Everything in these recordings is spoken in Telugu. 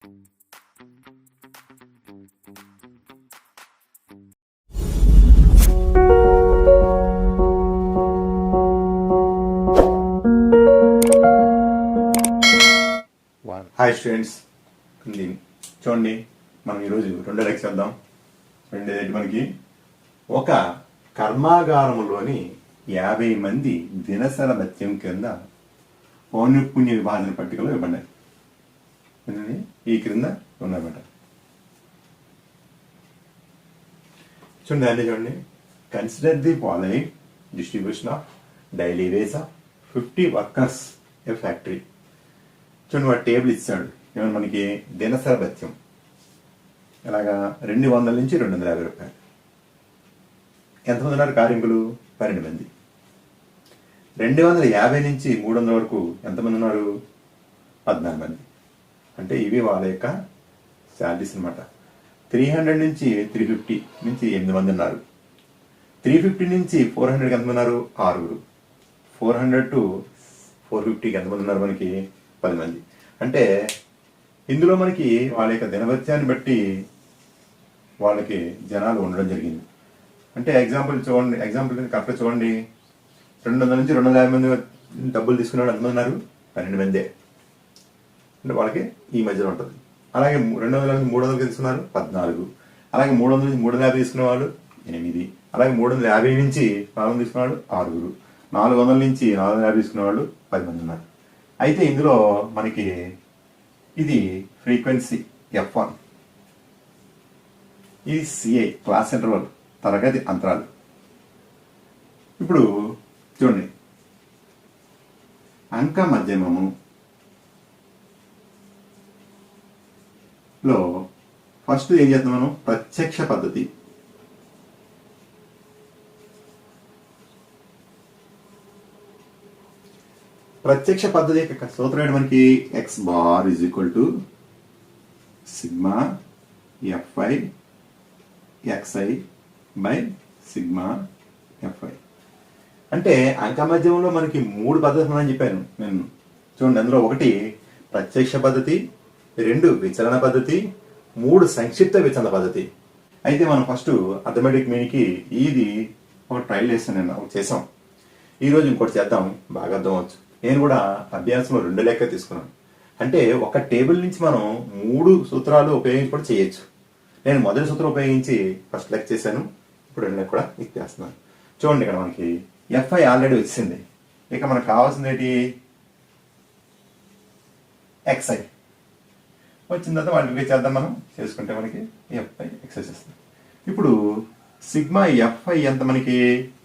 హాయ్ స్టూడెంట్స్, చూడండి మనం ఈరోజు రెండో లెక్చర్ చేద్దాం. రెండేది మనకి ఒక కర్మాగారంలోని 50 మంది దినసర భత్యం కింద పౌనఃపున్య విభాజన పట్టికలో ఇవ్వబడ్డాయి. ఈ క్రింద ఉన్నాయన్నమాట. చూడండి అన్నీ చూడండి. Consider the following distribution of daily wage of 50 workers A factory. చూడండి వాడు టేబుల్ ఇచ్చాడు. ఏమన్నా మనకి దినసర భత్యం ఇలాగా 200 నుంచి 250 రూపాయలు. ఎంతమంది ఉన్నారు కార్మికులు? 12 మంది. 250 నుంచి 300 వరకు ఎంతమంది ఉన్నారు? 14 మంది. అంటే ఇవి వాళ్ళ యొక్క శాలరీస్ అనమాట. 300 నుంచి 350 నుంచి 8 మంది ఉన్నారు. 350 నుంచి 400కి ఎంతమంది ఉన్నారు? 6. 400 టు 450కి ఎంతమంది ఉన్నారు? మనకి 10 మంది. అంటే ఇందులో మనకి వాళ్ళ యొక్క దినభత్యాన్ని బట్టి వాళ్ళకి జనాలు ఉండడం జరిగింది. అంటే ఎగ్జాంపుల్ కరెక్ట్గా చూడండి. 200 నుంచి 250 మంది డబ్బులు తీసుకునేవాడు ఎంతమంది ఉన్నారు? 12 మందే. అంటే వాళ్ళకి ఈ మధ్యలో ఉంటుంది. అలాగే 200 నుంచి 300 తీసుకున్నారు 14. అలాగే 300 నుంచి 350 తీసుకునేవాళ్ళు 8. అలాగే 350 నుంచి 400 తీసుకునేవాళ్ళు 6. 400 నుంచి 450 తీసుకునేవాళ్ళు 10 మంది ఉన్నారు. అయితే ఇందులో మనకి ఇది ఫ్రీక్వెన్సీ F1, ఇది CI క్లాస్ ఇంటర్వల్ తరగతి అంతరాలు. ఇప్పుడు చూడండి, అంక మధ్యమము లో ఫస్ట్ ఏం చేద్దాం మనం? ప్రత్యక్ష పద్ధతి. ప్రత్యక్ష పద్ధతి యొక్క సూత్రం ఏంటి మనకి? X bar is equal to sigma Fi Xi by sigma Fi. అంటే అంక మధ్యంలో మనకి 3 పద్ధతులు ఉన్నాయని చెప్పాను నేను. చూడండి, అందులో 1 ప్రత్యక్ష పద్ధతి, 2 విచలన పద్ధతి, 3 సంక్షిప్త విచలన పద్ధతి. అయితే మనం ఫస్ట్ అథమెటిక్ మీన్కి ఇది ఒక ట్రైల్ చేస్తాను, నేను చేసాం. ఈరోజు ఇంకోటి చేద్దాం, బాగా అర్థం అవచ్చు. నేను కూడా అభ్యాసంలో 2 లెక్క తీసుకున్నాను. అంటే ఒక టేబుల్ నుంచి మనం 3 సూత్రాలు ఉపయోగించి కూడా చేయొచ్చు. నేను మొదటి సూత్రం ఉపయోగించి ఫస్ట్ లెక్క చేశాను, ఇప్పుడు 2 లెక్క కూడా మీకు చేస్తున్నాను. చూడండి, ఇక్కడ మనకి Fi ఆల్రెడీ వచ్చింది. ఇక మనకు కావాల్సింది ఏంటి? Xi వచ్చిన తర్వాత వాటికి చేద్దాం. మనం చేసుకుంటే మనకి Fi Xi వస్తుంది. ఇప్పుడు సిగ్మా Fi ఎంత మనకి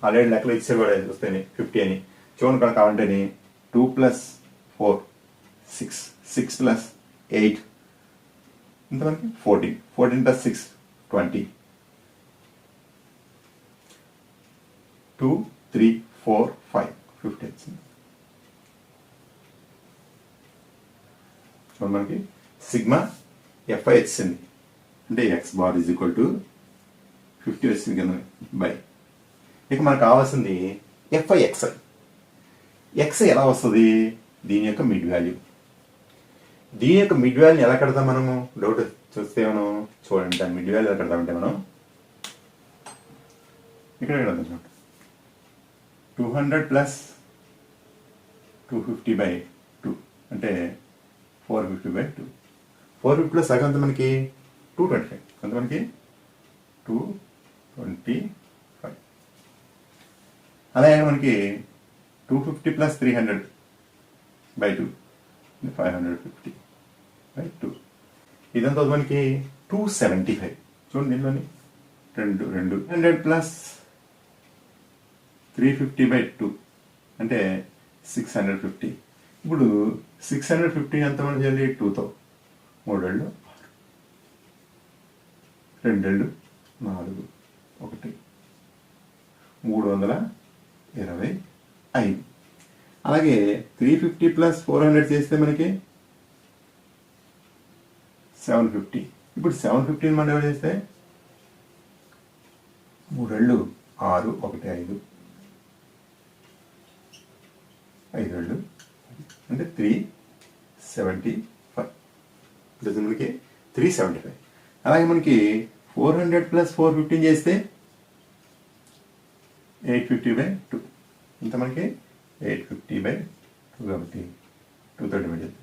ఆల్రెడీ లెక్కలు ఇచ్చేవాడు వస్తాయి 50 అని. చూడండి, ఇక్కడ కావాలంటే 2 + 4 6, 6 + 8 ఇంత మనకి 14, 14 + 6 20, 2 3 4 5 50 వచ్చింది. చూడండి, మనకి సిగ్మా Fi వచ్చింది. అంటే X bar is equal to 50 వచ్చింది కదా బై. ఇక మనకు కావాల్సింది Fi Xi. Xi ఎలా వస్తుంది? దీని యొక్క మిడ్ వాల్యూ. దీని యొక్క మిడ్ వాల్యూని ఎలా కడతాం మనము? డౌట్ చూస్తే మనం చూడండి, దాని మిడ్ వాల్యూ ఎలా కడతామంటే మనం ఇక్కడ కడతాం. 200 + 250/2 అంటే 450/2. 450 + సగం అంత మనకి 225. అంత మనకి 225. అలాగే మనకి 250 + 300/2 550/2. ఇదంతా మనకి 275. చూడండి, దీనిలోని 2 100 + 350/2 అంటే 650. ఇప్పుడు 650 ఎంత మనం చేయాలి? 2తో 3 6 2 4 1 325. అలాగే 350 + 400 చేస్తే మనకి 750. ఇప్పుడు 750 మనం ఎవరు చేస్తే 3 6 1 5 5 2 అంటే 375. మనకి 375. అలాగే మనకి 400 + 415 చేస్తే 850/2. ఇంత మనకి 850/2 కాబట్టి 230 మీటర్.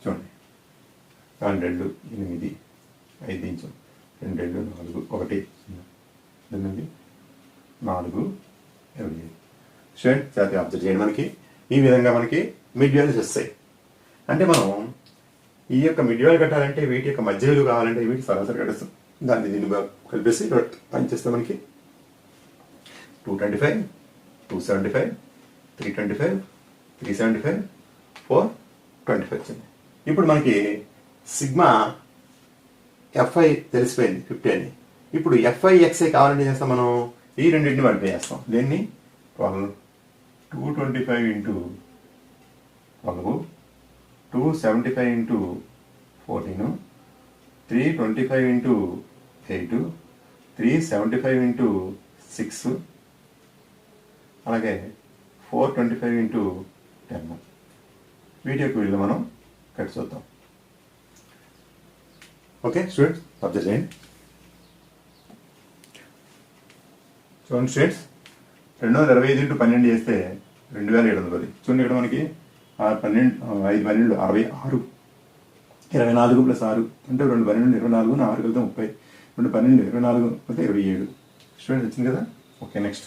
చూడండి 2 8 5 ఇంచు 2 2 4 1 8 4 20. స్టూడెంట్ జాగ్రత్తగా అబ్జర్వ్ చేయండి. మనకి ఈ విధంగా మనకి మిడ్ వాల్యూస్ వస్తాయి. అంటే మనం ఈ యొక్క మిడ్ వాల్యూ కట్టాలంటే వీటి యొక్క మధ్యలు కావాలంటే వీటి సరాసరి కట్టేస్తాం. దాన్ని దీన్ని కలిపేసి పనిచేస్తే మనకి 225, 275, 325, 375, 425 వచ్చింది. ఇప్పుడు మనకి సిగ్మా ఎఫ్ఐ తెలిసిపోయింది 50 అని. ఇప్పుడు ఎఫ్ఐ ఎక్స్ఐ కావాలంటే చేస్తాం మనం ఈ రెండింటిని మల్టిప్లై చేస్తాం. దీన్ని 12, 225 × 12, 275 × 14, 325 × 8, 375 × 6, అలాగే 425 × 10. వీటి యొక్క విలువ మనం కట్ చూద్దాం. ఓకే స్టూడెంట్స్ అబ్జర్వ్ చేయండి. చూడండి స్టూడెంట్స్ 225 × 12 చేస్తే 2710. చూడండి ఇక్కడ మనకి 5 12 66, 24 + 6 అంటే 2 12 24, 4 కలిపితే 30, 2 12 24 అయితే 27. స్టూడెంట్స్ వచ్చింది కదా. ఓకే నెక్స్ట్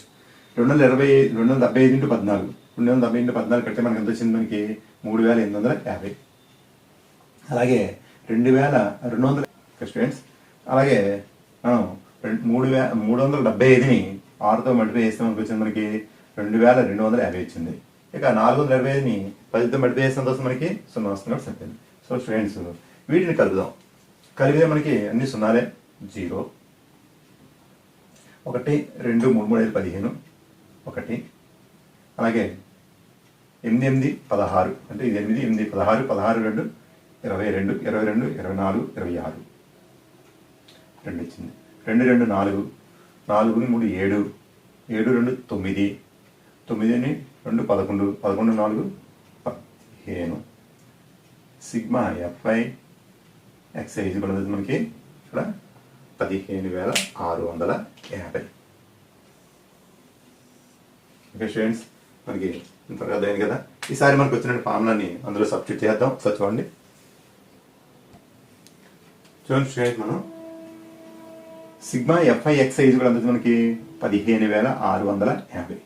275 × 14, 275 × 14 కడితే మనకి ఎంత వచ్చింది? మనకి 3850. అలాగే 2200 స్టూడెంట్స్. అలాగే మనం 375ని 6తో మల్టిప్లై చేస్తే మనకి వచ్చింది మనకి 2250 వచ్చింది. ఇక 425ని 10తో మల్టిప్లై చేస్తే ఎంత వస్తుంది? మనకి 0 వస్తుంది కాబట్టి సరిపోయింది. సో స్టూడెంట్స్ వీటిని కలుపుదాం. కలిపితే మనకి అన్ని సున్నాలే. 0, 1 2 3 3 5 15, 1 అలాగే 8 8 16 అంటే ఇది 8 8 16, 16 2 22, 22 24 26 2 వచ్చింది. 2 2 4, 4 3 7, 7 2 9, 9 2 11, 11 4 15. సిగ్మా ఎఫ్ఐ ఎక్స్ఐ మనకి ఇక్కడ 15650. ఓకే స్టూడెంట్స్ మనకి త్వరగా అయింది కదా. ఈసారి మనకు వచ్చిన ఫార్ములాని అందులో సబ్స్టిట్యూట్ చేద్దాం. ఒకసారి చూడండి. చూడండి స్టూడెంట్స్ మనం సిగ్మా ఎఫ్ఐ ఎక్స్ఐ కూడా అంత మనకి 15650.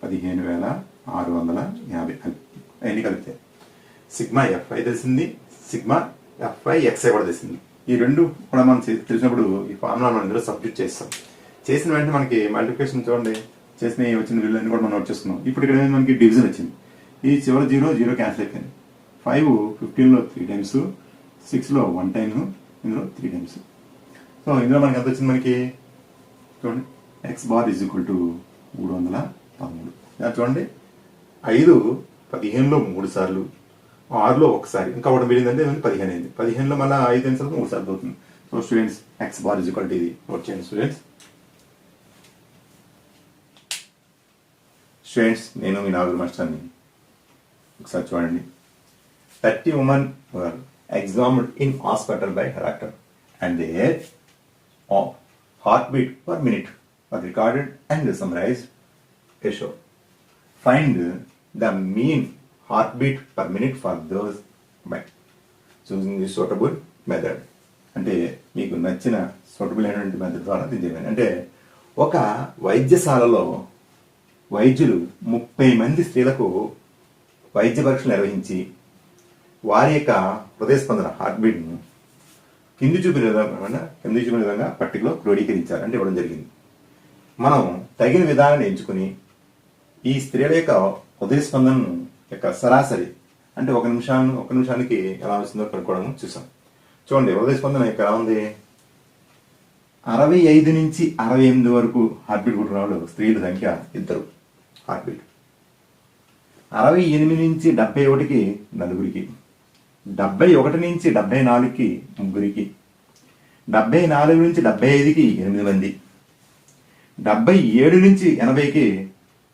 15650 అవన్నీ కలిపితే సిగ్మా ఎఫ్ఐ తెలిసింది, సిగ్మా ఎఫ్ఐ ఎక్స్ఐ కూడా తెలిసింది. ఈ రెండు కూడా మనం తెలిసినప్పుడు ఈ ఫార్ములా మనం ఇందులో సబ్స్టిట్యూట్ చేస్తాం. చేసిన వెంటనే మనకి మల్టిప్లికేషన్ చూడండి చేసిన వచ్చిన విలువన్నీ కూడా మనం నోట్ చేసుకున్నాం. ఇప్పుడు ఇక్కడ మనకి డివిజన్ వచ్చింది. ఈ చివరి 0 0 క్యాన్సిల్ అయిపోయింది. 5 15లో 3 times, 6లో 1 time, ఇందులో 3 times. సో ఇందులో మనకి ఎంత వచ్చింది? మనకి చూడండి x బార్ = 313. చూడండి 5 15లో 3 సార్లు, 6లో 1 సారి, ఇంకా ఒకటి మిగిలిందంటే 15 అయింది. 15లో మళ్ళీ 5 times 3 సార్లు అవుతుంది. సో స్టూడెంట్స్ x బార్ = ఇది నోట్ చేయండి స్టూడెంట్స్. స్టూడెంట్స్ నేను మీ నాగూర్ మాస్టర్ని. ఒకసారి చూడండి. 30 women were examined in hospital by her doctor and their heartbeat per minute were recorded and summarized as shown. Find the mean heartbeat per minute for those by choosing the suitable method. అంటే మీకు నచ్చిన సూటబుల్ అయినటువంటి మెథడ్ ద్వారా తీసేయండి. అంటే ఒక వైద్యశాలలో వైద్యులు 30 మంది స్త్రీలకు వైద్య పరీక్షలు నిర్వహించి వారి యొక్క హృదయ స్పందన హార్ట్బీట్ను కింది చూపిన విధంగా పట్టికలో క్రోడీకరించారు, అంటే ఇవ్వడం జరిగింది. మనం తగిన విధానాన్ని ఎంచుకుని ఈ స్త్రీల యొక్క హృదయ స్పందన యొక్క సరాసరి అంటే ఒక నిమిషానికి ఎలా వస్తుందో కనుక్కోవడం చూసాం. చూడండి హృదయ స్పందన యొక్క ఎలా ఉంది? 65 నుంచి 68 వరకు హార్ట్బీట్ పుట్టిన వాళ్ళు స్త్రీల సంఖ్య 2 హార్ట్బీట్. 68 నుంచి 71కి 4, 71 నుంచి 74కి 3, 74 నుంచి 75కి 8 మంది, 77 నుంచి 80కి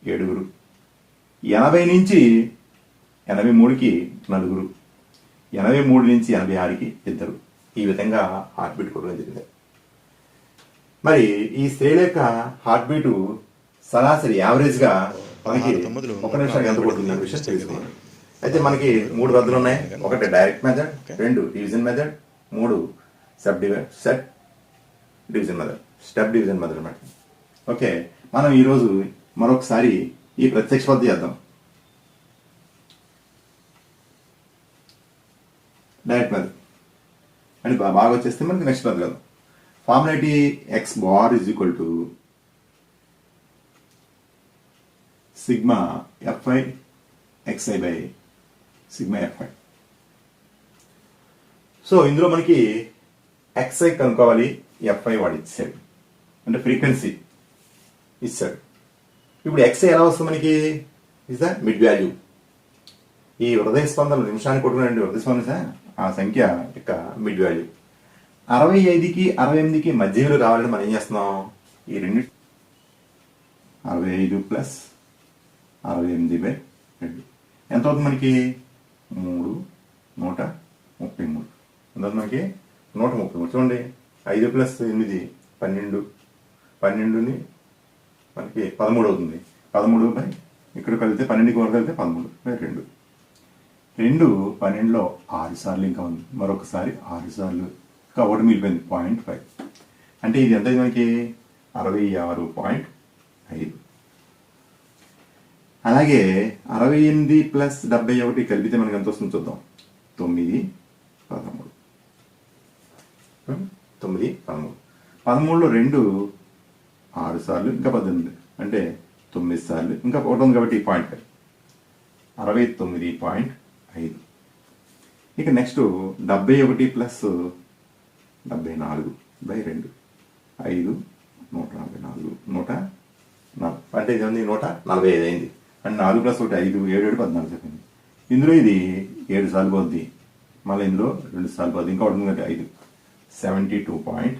7, 80 నుంచి 83కి 4, 83 నుంచి 86కి 2. ఈ విధంగా హార్ట్ బీట్ కొట్టడం జరిగింది. మరి ఈ స్త్రీల యొక్క హార్ట్ బీటు సరాసరి యావరేజ్గా మనకి 1 నిమిషానికి ఎంత కొడుతుంది అనే విషయం తెలుసుకున్నాం. అయితే మనకి 3 పద్ధతులు ఉన్నాయి. 1 direct method, 2 division method, 3 step division method అన్నమాట. ఓకే, మనం ఈరోజు మరొకసారి ఈ ప్రత్యక్ష పద్ధతి చేద్దాం. డైరెక్ట్ మెథడ్ అని బాగా వచ్చేస్తే మనకి నెక్స్ట్ పద్ధతి కదా. Formula x bar is equal to sigma f i x i by sigma f i. So ఇందులో మనకి ఎక్స్ఐ కనుక్కోవాలి, ఎఫ్ఐ వాడు ఇచ్చాడు, అంటే ఫ్రీక్వెన్సీ ఇచ్చాడు. ఇప్పుడు ఎక్స్ఐ ఎలా వస్తుంది మనకి? Is the mid value. ఈ హృదయ స్పందనలు నిమిషానికి కొట్టుకునే హృదయ స్పందన ఆ సంఖ్య యొక్క మిడ్ వాల్యూ. 65కి 68కి మధ్యలో కావాలంటే మనం ఏం చేస్తున్నాం? ఈ రెండు 65 ప్లస్ 68/2 ఎంత అవుతుంది మనకి? 133. ఎంత అవుతుంది మనకి? 133. చూడండి, 5 ప్లస్ 8 12, 12ని మనకి 13 అవుతుంది. 13 ఇక్కడ కలిపితే 12కి కలిపితే 13/2. 2 12లో 6 సార్లు ఇంకా ఉంది, మరొకసారి 6 సార్లు ఇంకా ఒకటి మిగిలిపోయింది 0.5. అంటే ఇది ఎంత మనకి? 66.5. అలాగే 68 ప్లస్ 71 కలిపితే మనకి ఎంత వస్తుంది చూద్దాం. 9, 13. 9, 13. 13లో 2 6 సార్లు ఇంకా 18, అంటే 9 సార్లు ఇంకా ఒకటి ఉంది కాబట్టి 0.5. 69.5. ఇక నెక్స్ట్ 71 ప్లస్ 74/2 5, 144, 140. అంటే ఇది 145 అయింది. అంటే 4 ప్లస్ 1 5, 7, 14 చెప్పింది. ఇందులో ఇది 7 సార్లు పోద్ది, మళ్ళీ ఇందులో 2 సార్లు పోద్ది, ఇంకా ఒకటి 5, 72.5.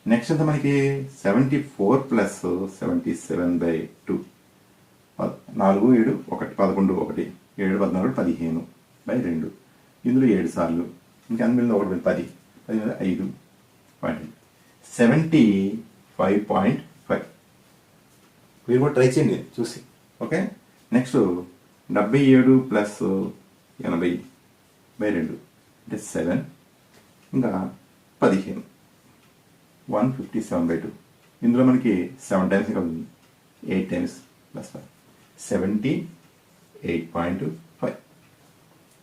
నెక్స్ట్ అంతా మనకి 74 ప్లస్ 77/2 4, 7, 1, 11, 1, 7, 14, 15/2. ఇందులో 7 సార్లు ఇంకా అందులో ఒకటి 10, 5.5, 75.5. మీరు కూడా ట్రై చేయండి చూసి. ఓకే, నెక్స్ట్ 77 ప్లస్ 80/2 అంటే 7, ఇంకా 15, 157/2. ఇందులో మనకి 7 టైమ్స్ ఇంకా 8 టైమ్స్ ప్లస్ 5, 78.5.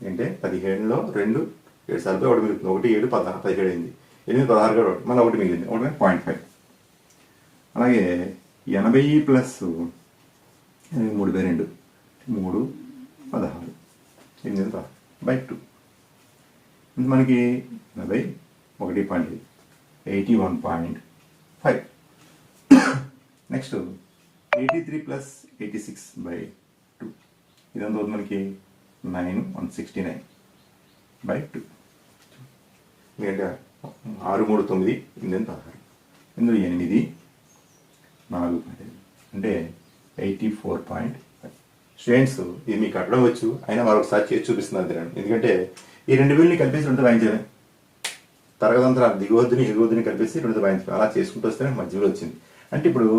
అంటే 17లో 2 7 సార్లు ఒకటి మిగులుతుంది. 1, 7, 16, 17 అయింది. 8, 16 కూడా మళ్ళీ ఒకటి మిగిలింది, 1.5. అలాగే 80 ప్లస్ 3/2 3, 16, 8/2. మనకి 80, 1.5, 81.5. నెక్స్ట్ 83 ప్లస్ 86/2 ఇదంతా అవుతుంది మనకి 9, 169/2. ఎందుకంటే 6, 3, 9, 8, 16. ఇందులో 8, 4 అంటే 84.5. స్టూడెంట్స్ ఇది మీకు అర్థం వచ్చు, అయినా మరొకసారి చేసి చూపిస్తున్నాను తినండి. ఎందుకంటే ఈ 2 బిల్ని కలిపేసి 2 వాయించడమే. తరగతంతా దిగువద్దుని ఎగువద్దుని కలిపేసి 2 వాయించడం, అలా చేసుకుంటూ వస్తేనే మధ్యలో వచ్చింది. అంటే ఇప్పుడు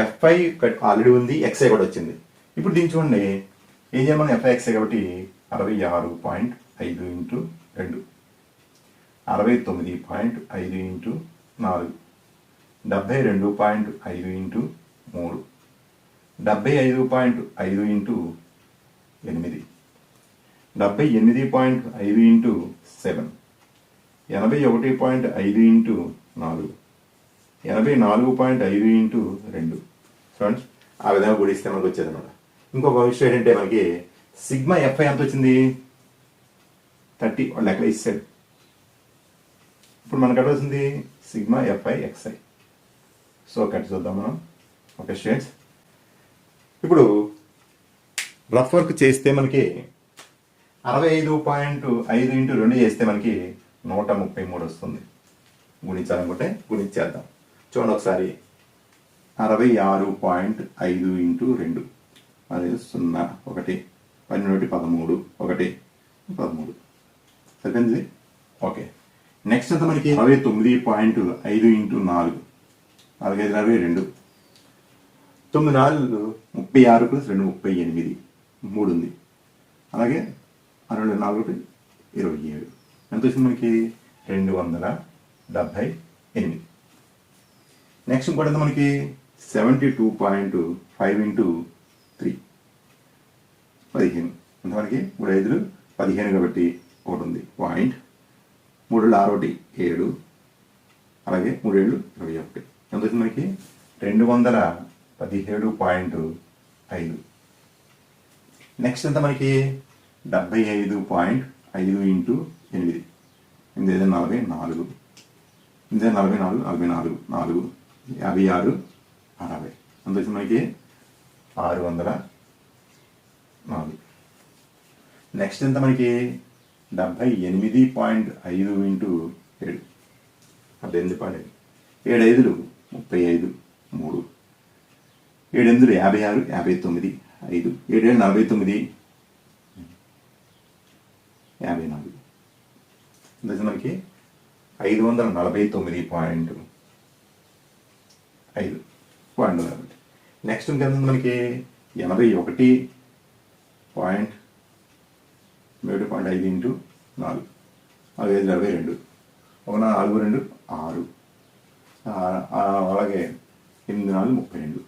ఎఫ్ఐ ఆల్రెడీ ఉంది, ఎక్స్ఐ కూడా వచ్చింది. ఇప్పుడు దీన్ని చూడండి, ఏం చేయమని ఎఫ్ఐ ఎక్స్ఐ కాబట్టి 66.5 into 2, 69.5 into 4, 72.5 into 3, 75.5 into 8, 78.5 into 7, 81.5 into 4, 84.5 into 2. చూడండి, ఆ విధంగా గుడిస్తే మనకు వచ్చేది అనమాట. ఇంకొక విషయం ఏంటంటే మనకి సిగ్మా ఎఫ్ఐ ఎంత వచ్చింది? 30 లెక్కలు ఇచ్చాడు. ఇప్పుడు మనకు ఎక్కడ వచ్చింది? Sigma f i x i. So cut చూద్దాం మనం. ఓకే స్టూడెంట్స్, ఇప్పుడు రఫ్ వర్క్ చేస్తే మనకి 65.5 ఇంటూ 2 చేస్తే మనకి 133 వస్తుంది. గుణించాలనుకుంటే గుణించేద్దాం. చూడండి ఒకసారి 66.5 ఇంటూ 2 అదే 0 1 12 13 1 13 సరిపోయింది. ఓకే, నెక్స్ట్ అంతా మనకి 69.5 ఇంటూ 4 4 5 22 9 4 36 ప్లస్ 2 38 3 ఉంది. అలాగే 64 27 ఎంత వచ్చింది మనకి 278. నెక్స్ట్ ఇంకోటి ఎంత మనకి 72.5 ఇంటూ 3 15 ఎంత మనకి 3 5 15 కాబట్టి ఒకటి ఉంది పాయింట్ 3 6 7 అలాగే 3 7 21 ఎంత వచ్చింది మనకి 217.5. నెక్స్ట్ ఎంత మనకి 75.5 ఇంటూ 8 8 44 8 44 44 4 56 60 ఎంత వచ్చింది మనకి 604. నెక్స్ట్ ఎంత మనకి 78.5 ఇంటూ 7 18.5 7 5 35 3 7 8 56 59 5 7 7 49 54 ఎంత మనకి 549.5 పాయింట్. నెక్స్ట్ ఇంకెంత మనకి 81.7.5 ఇంటూ 4 4 5 22 1 4 2 6 అలాగే 8 4 32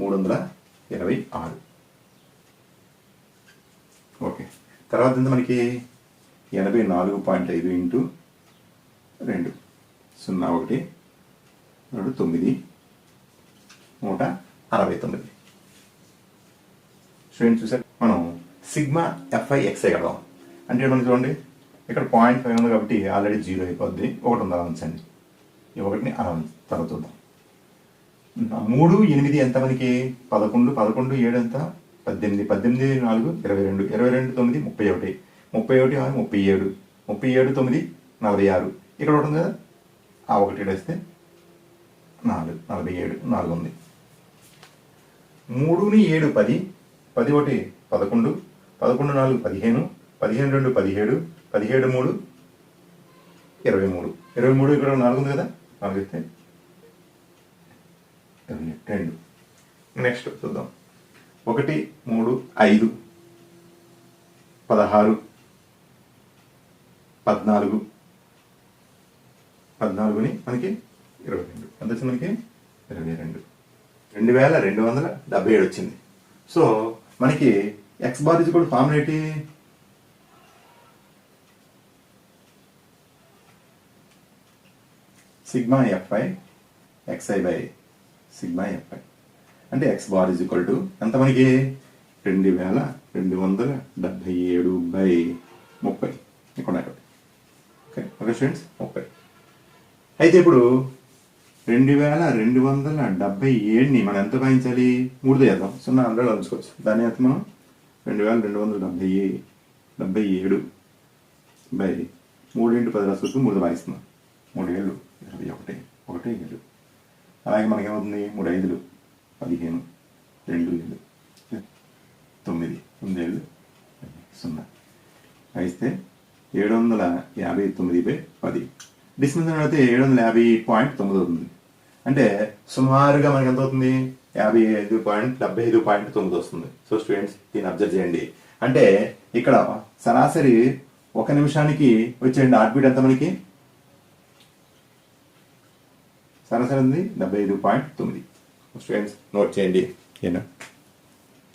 326. ఓకే, తర్వాత ఎంత మనకి 84.5 ఇంటూ 2 0 1 2 9 169. స్టూడెంట్స్ చూసారు, మనం సిగ్మా ఎఫ్ఐ ఎక్స్ఐ కడదాం. అంటే మనం చూడండి ఇక్కడ 0.5 ఉంది కాబట్టి ఆల్రెడీ 0 అయిపోద్ది. 1 ఉంది అలా ఉంచండి, ఈ 1ని అలా తర్వాత చూద్దాం. 3 8 ఎంత మనకి 11 11 7 ఎంత 18 18 4 22 22 9 31 31 6 37 37 9 46 ఇక్కడ ఒకటి ఉంది కదా, ఆ 1 వేస్తే 4 47 4 ఉంది. 3ని 7 10 10 1 11 11 4 15 15 2 17 17 3 23 23 ఇక్కడ 4 ఉంది కదా, 4 వేస్తే 2. నెక్స్ట్ చూద్దాం 1 3 5 16 14 14ని మనకి 22 ఎంత వచ్చింది మనకి 22 2277 వచ్చింది. సో మనకి ఎక్స్ బార్ ఇజ్ కూడా ఫార్ములా ఏంటి, sigma f i x i by sigma f i అంటే x bar is equal to ఎంత మనకి 2277/30. ఇక్కడ ఓకే ఓకే స్టూడెంట్స్ 30. అయితే ఇప్పుడు 2277ని మనం ఎంత భావించాలి, 3తో చేద్దాం. 0 100 ఉంచుకోవచ్చు. దాన్ని అయితే మనం 2277/3 × 10 రాసుకోవచ్చు. 3తో భావిస్తున్నాం. 3 7 21 1 7. అలాగే మనకేమవుతుంది 3 5 15 2 7 9 9 0 అయితే 759/10. డిస్టెన్స్ అయితే 750.9 అవుతుంది. అంటే సుమారుగా మనకి ఎంత అవుతుంది 55.75.9 వస్తుంది. సో స్టూడెంట్స్ దీన్ని అబ్జర్వ్ చేయండి. అంటే ఇక్కడ సరాసరి 1 నిమిషానికి వచ్చేయండి హార్ట్ బీట్ ఎంత మనకి సరాసరి ఉంది 75.9. స్టూడెంట్స్ నోట్ చేయండి.